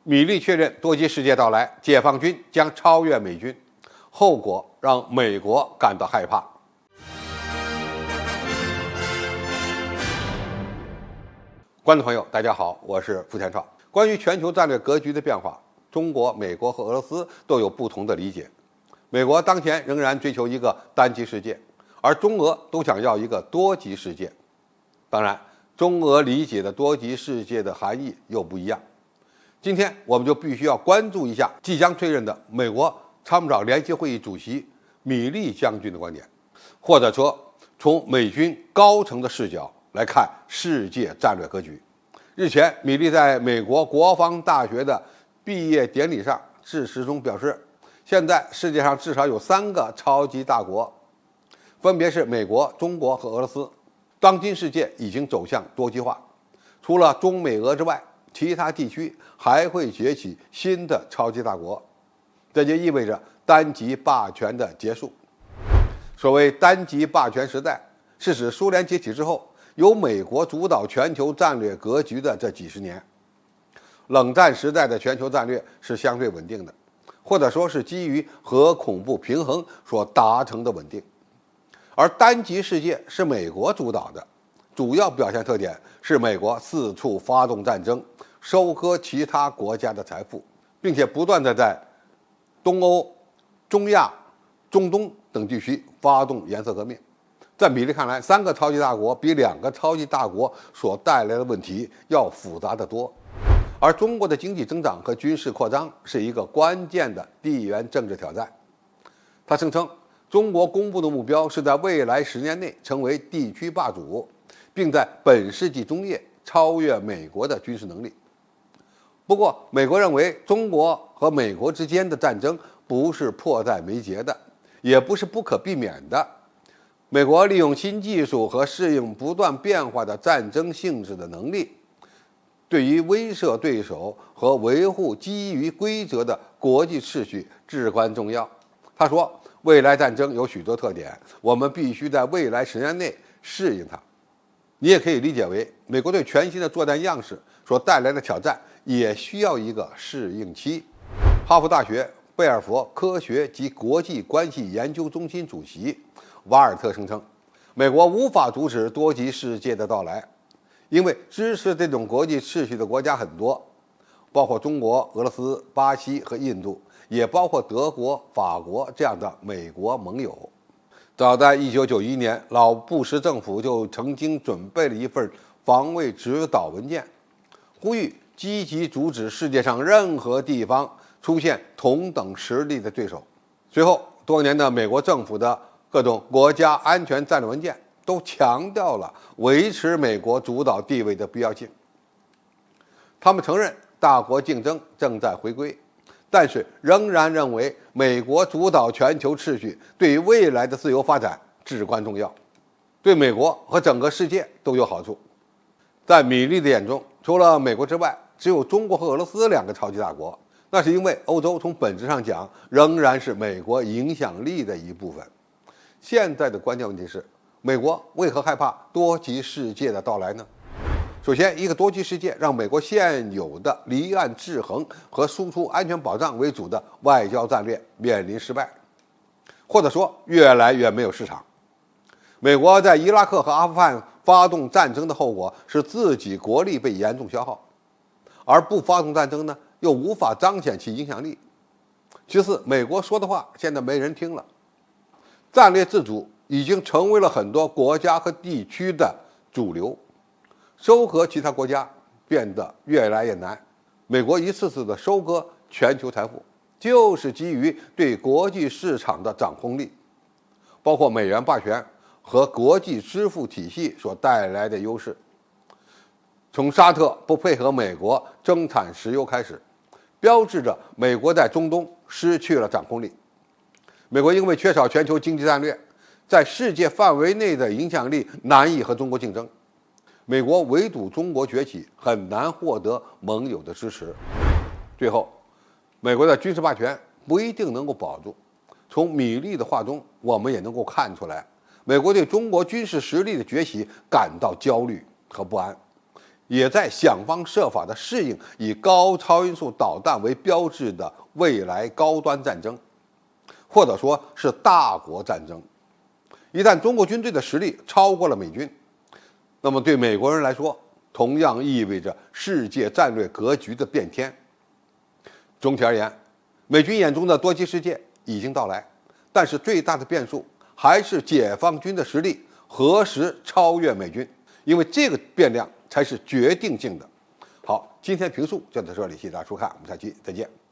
米利确认多极世界到来，解放军将超越美军，后果让美国感到害怕。观众朋友，大家好，我是付天超。关于全球战略格局的变化，中国、美国和俄罗斯都有不同的理解。美国当前仍然追求一个单极世界，而中俄都想要一个多极世界。当然，中俄理解的多极世界的含义又不一样。今天我们就必须要关注一下即将退任的美国参谋长联席会议主席米利将军的观点，或者说从美军高层的视角来看世界战略格局。日前，米利在美国国防大学的毕业典礼上致辞中表示，现在世界上至少有3个超级大国，分别是美国、中国和俄罗斯。当今世界已经走向多极化，除了中美俄之外，其他地区还会崛起新的超级大国，这就意味着单极霸权的结束。所谓单极霸权时代，是指苏联解体之后，由美国主导全球战略格局的这几十年。冷战时代的全球战略是相对稳定的，或者说是基于核恐怖平衡所达成的稳定。而单极世界是美国主导的，主要表现特点是美国四处发动战争，收割其他国家的财富，并且不断地在东欧、中亚、中东等地区发动颜色革命。在米利看来，3个超级大国比2个超级大国所带来的问题要复杂得多。而中国的经济增长和军事扩张是一个关键的地缘政治挑战。他声称，中国公布的目标是在未来10年内成为地区霸主，并在本世纪中叶超越美国的军事能力。不过，美国认为中国和美国之间的战争不是迫在眉睫的，也不是不可避免的。美国利用新技术和适应不断变化的战争性质的能力，对于威慑对手和维护基于规则的国际秩序至关重要。他说，未来战争有许多特点，我们必须在未来10年内适应它。你也可以理解为，美国对全新的作战样式所带来的挑战也需要一个适应期。哈佛大学贝尔佛科学及国际关系研究中心主席瓦尔特声称，美国无法阻止多极世界的到来，因为支持这种国际秩序的国家很多，包括中国、俄罗斯、巴西和印度，也包括德国、法国这样的美国盟友。早在1991年，老布什政府就曾经准备了一份防卫指导文件，呼吁积极阻止世界上任何地方出现同等实力的对手。随后，多年的美国政府的各种国家安全战略文件都强调了维持美国主导地位的必要性。他们承认大国竞争正在回归，但是仍然认为美国主导全球秩序对于未来的自由发展至关重要，对美国和整个世界都有好处。在米利的眼中，除了美国之外，只有中国和俄罗斯2个超级大国，那是因为欧洲从本质上讲仍然是美国影响力的一部分。现在的关键问题是，美国为何害怕多极世界的到来呢？首先，一个多极世界让美国现有的离岸制衡和输出安全保障为主的外交战略面临失败，或者说越来越没有市场。美国在伊拉克和阿富汗发动战争的后果是自己国力被严重消耗，而不发动战争呢，又无法彰显其影响力。其次，美国说的话现在没人听了，战略自主已经成为了很多国家和地区的主流，收割其他国家变得越来越难。美国一次次的收割全球财富，就是基于对国际市场的掌控力，包括美元霸权和国际支付体系所带来的优势。从沙特不配合美国增产石油开始，标志着美国在中东失去了掌控力。美国因为缺少全球经济战略，在世界范围内的影响力难以和中国竞争。美国围堵中国崛起，很难获得盟友的支持。最后，美国的军事霸权不一定能够保住。从米利的话中，我们也能够看出来，美国对中国军事实力的崛起感到焦虑和不安，也在想方设法地适应以高超音速导弹为标志的未来高端战争，或者说是大国战争。一旦中国军队的实力超过了美军，那么对美国人来说，同样意味着世界战略格局的变天。总体而言，美军眼中的多极世界已经到来，但是最大的变数还是解放军的实力何时超越美军，因为这个变量才是决定性的。好，今天评述就到这里，谢谢大家收看，我们下期再见。